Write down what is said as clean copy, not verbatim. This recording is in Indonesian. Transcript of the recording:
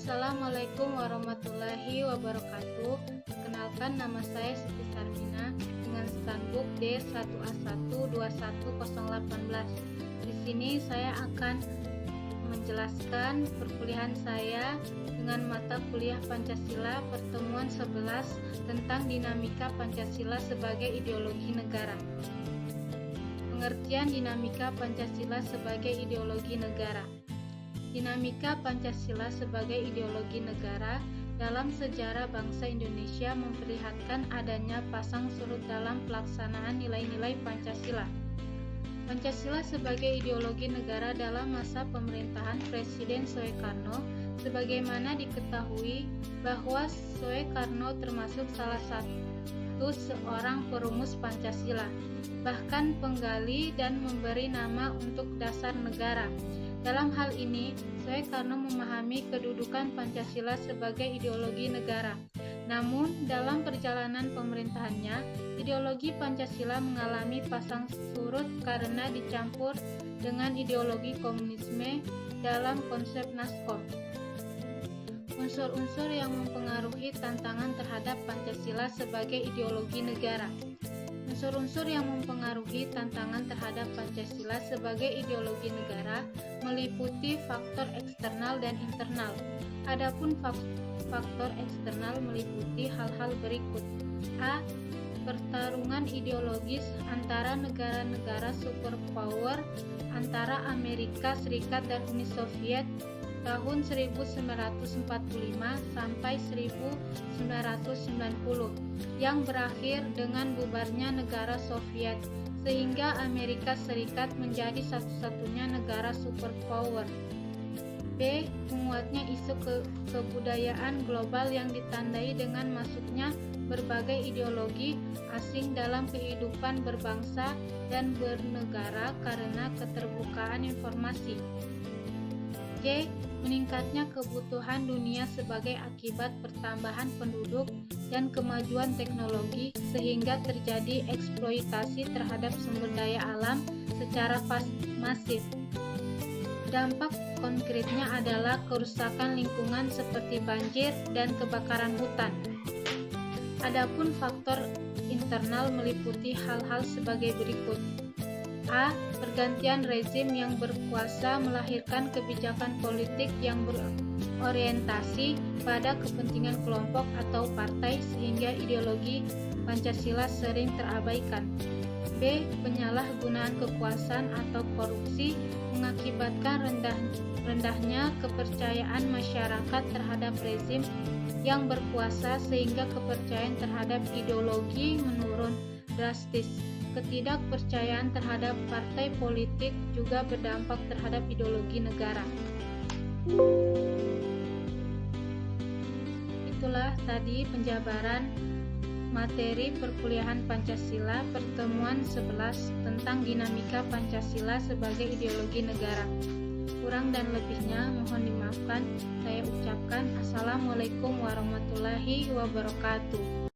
Assalamualaikum warahmatullahi wabarakatuh. Perkenalkan, nama saya Siti Sarmina dengan Standbook D1A121018. Di sini saya akan menjelaskan perkuliahan saya dengan mata kuliah Pancasila pertemuan 11 tentang dinamika Pancasila sebagai ideologi negara. Pengertian dinamika Pancasila sebagai ideologi negara. Dinamika Pancasila sebagai ideologi negara dalam sejarah bangsa Indonesia memperlihatkan adanya pasang surut dalam pelaksanaan nilai-nilai Pancasila. Pancasila sebagai ideologi negara dalam masa pemerintahan Presiden Soekarno, sebagaimana diketahui bahwa Soekarno termasuk salah satu seorang perumus Pancasila, bahkan penggali dan memberi nama untuk dasar negara. Dalam hal ini, Soekarno memahami kedudukan Pancasila sebagai ideologi negara. Namun, dalam perjalanan pemerintahannya, ideologi Pancasila mengalami pasang surut karena dicampur dengan ideologi komunisme dalam konsep NASCOM. Unsur-unsur yang mempengaruhi tantangan terhadap Pancasila sebagai ideologi negara. Unsur-unsur yang mempengaruhi tantangan terhadap Pancasila sebagai ideologi negara meliputi faktor eksternal dan internal. Adapun faktor eksternal meliputi hal-hal berikut. A. Pertarungan ideologis antara negara-negara superpower antara Amerika Serikat dan Uni Soviet tahun 1945 sampai 1990 yang berakhir dengan bubarnya negara Soviet sehingga Amerika Serikat menjadi satu-satunya negara superpower. B. Menguatnya isu kebudayaan global yang ditandai dengan masuknya berbagai ideologi asing dalam kehidupan berbangsa dan bernegara karena keterbukaan informasi. C. Meningkatnya kebutuhan dunia sebagai akibat pertambahan penduduk dan kemajuan teknologi sehingga terjadi eksploitasi terhadap sumber daya alam secara masif. Dampak konkretnya adalah kerusakan lingkungan seperti banjir dan kebakaran hutan. Adapun faktor internal meliputi hal-hal sebagai berikut. A. Pergantian rezim yang berkuasa melahirkan kebijakan politik yang berorientasi pada kepentingan kelompok atau partai sehingga ideologi Pancasila sering terabaikan. B. Penyalahgunaan kekuasaan atau korupsi mengakibatkan rendahnya kepercayaan masyarakat terhadap rezim yang berkuasa sehingga kepercayaan terhadap ideologi menurun drastis. Ketidakpercayaan terhadap partai politik juga berdampak terhadap ideologi negara. Itulah tadi penjabaran materi perkuliahan Pancasila pertemuan 11 tentang dinamika Pancasila sebagai ideologi negara. Kurang dan lebihnya mohon dimaafkan. Saya ucapkan Assalamualaikum warahmatullahi wabarakatuh.